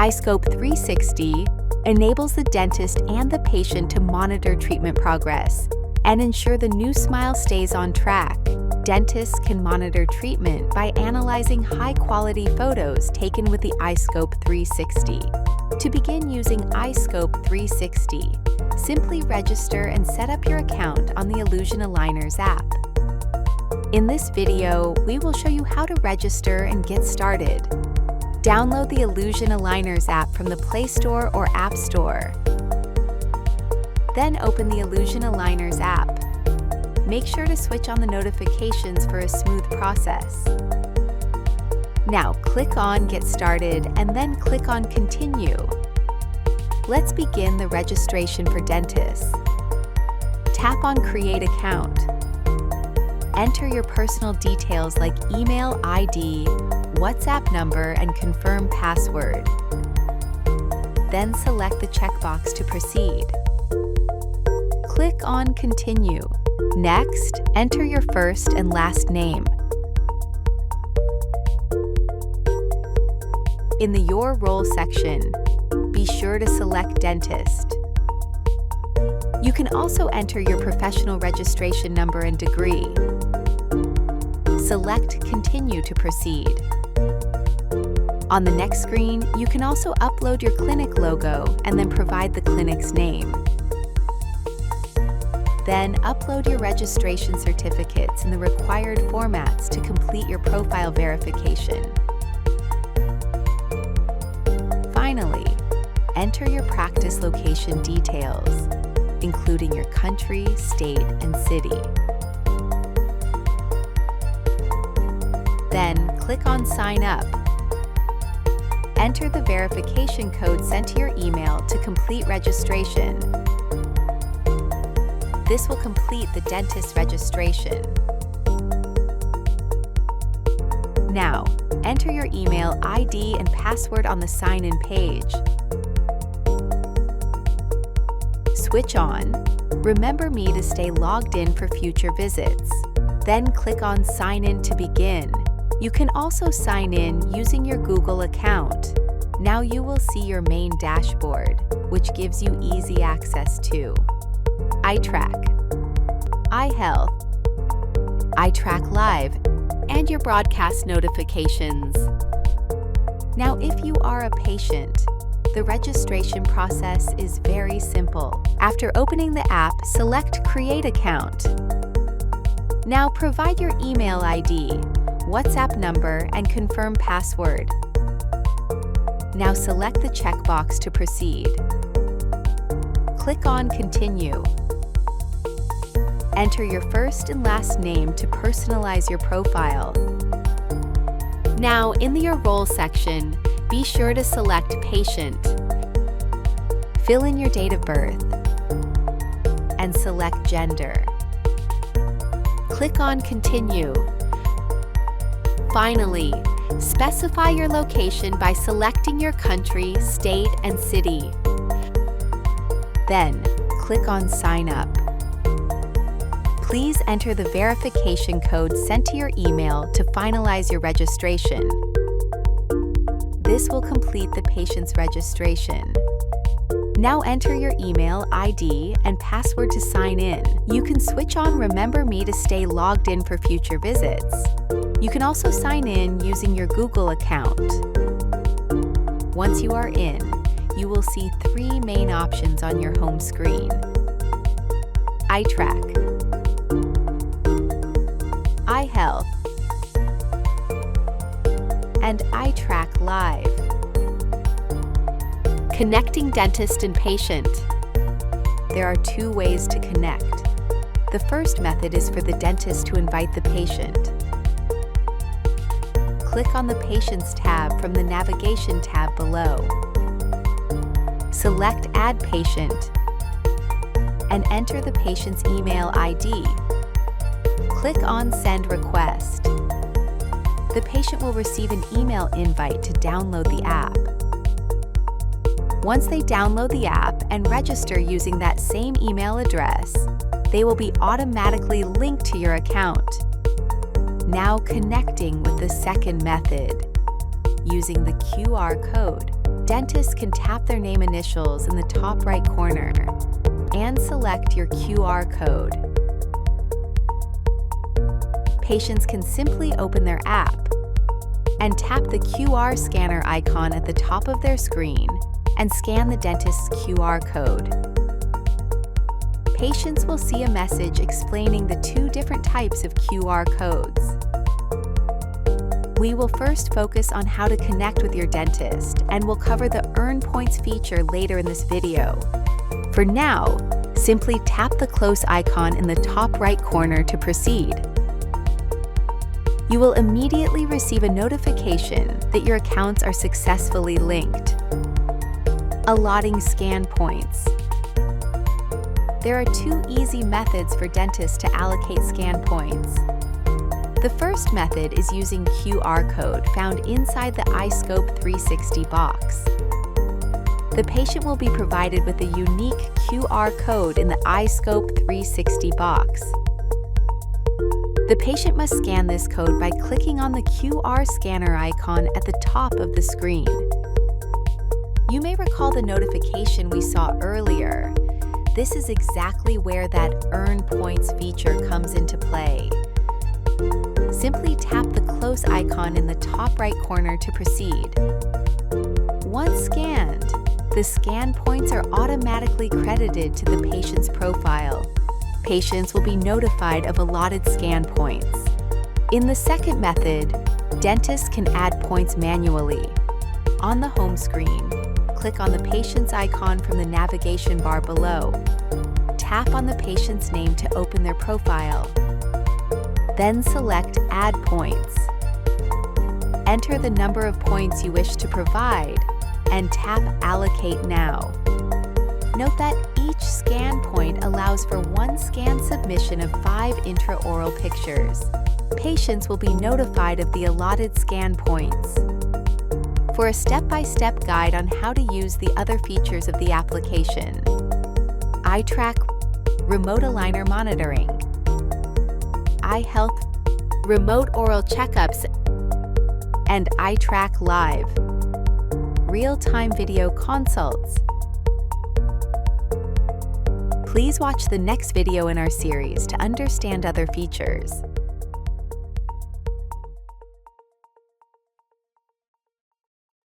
Scope360 enables the dentist and the patient to monitor treatment progress and ensure the new smile stays on track. Dentists can monitor treatment by analyzing high-quality photos taken with the Scope360. To begin using Scope360, simply register and set up your account on the Illusion Aligners app. In this video, we will show you how to register and get started. Download the Illusion Aligners app from the Play Store or App Store. Then open the Illusion Aligners app. Make sure to switch on the notifications for a smooth process. Now click on Get Started and then click on Continue. Let's begin the registration for dentists. Tap on Create Account. Enter your personal details like email, ID, WhatsApp number, and confirm password. Then select the checkbox to proceed. Click on Continue. Next, enter your first and last name. In the Your Role section, be sure to select Dentist. You can also enter your professional registration number and degree. Select Continue to proceed. On the next screen, you can also upload your clinic logo and then provide the clinic's name. Then upload your registration certificates in the required formats to complete your profile verification. Finally, enter your practice location details, including your country, state, and city. Then click on Sign Up. Enter the verification code sent to your email to complete registration. This will complete the dentist registration. Now, enter your email, ID, and password on the sign-in page. Switch on Remember Me to stay logged in for future visits. Then click on Sign In to begin. You can also sign in using your Google account. Now you will see your main dashboard, which gives you easy access to iTrack, iHealth, iTrack Live, and your broadcast notifications. Now, if you are a patient, the registration process is very simple. After opening the app, select Create Account. Now provide your email ID, WhatsApp number, and confirm password. Now select the checkbox to proceed. Click on Continue. Enter your first and last name to personalize your profile. Now, in the Your Role section, be sure to select Patient. Fill in your date of birth and select Gender. Click on Continue. Finally, specify your location by selecting your country, state, and city. Then, click on Sign Up. Please enter the verification code sent to your email to finalize your registration. This will complete the patient's registration. Now enter your email, ID, and password to sign in. You can switch on Remember Me to stay logged in for future visits. You can also sign in using your Google account. Once you are in, you will see three main options on your home screen: iTrack, iHealth, and iTrack Live. Connecting dentist and patient. There are two ways to connect. The first method is for the dentist to invite the patient. Click on the Patients tab from the Navigation tab below. Select Add Patient and enter the patient's email ID. Click on Send Request. The patient will receive an email invite to download the app. Once they download the app and register using that same email address, they will be automatically linked to your account. Now connecting with the second method, using the QR code. Dentists can tap their name initials in the top right corner and select your QR code. Patients can simply open their app and tap the QR scanner icon at the top of their screen and scan the dentist's QR code. Patients will see a message explaining the two different types of QR codes. We will first focus on how to connect with your dentist, and we'll cover the Earn Points feature later in this video. For now, simply tap the close icon in the top right corner to proceed. You will immediately receive a notification that your accounts are successfully linked. Allotting scan points. There are two easy methods for dentists to allocate scan points. The first method is using QR code found inside the Scope360 box. The patient will be provided with a unique QR code in the Scope360 box. The patient must scan this code by clicking on the QR scanner icon at the top of the screen. You may recall the notification we saw earlier. This is exactly where that Earn Points feature comes into play. Simply tap the close icon in the top right corner to proceed. Once scanned, the scan points are automatically credited to the patient's profile. Patients will be notified of allotted scan points. In the second method, dentists can add points manually. On the home screen, click on the patient's icon from the navigation bar below. Tap on the patient's name to open their profile. Then select Add Points. Enter the number of points you wish to provide and tap Allocate Now. Note that each scan point allows for one scan submission of 5 intraoral pictures. Patients will be notified of the allotted scan points. For a step-by-step guide on how to use the other features of the application, iTrack Remote Aligner Monitoring, iHealth Remote Oral Checkups, and iTrack Live Real-Time Video Consults. Please watch the next video in our series to understand other features.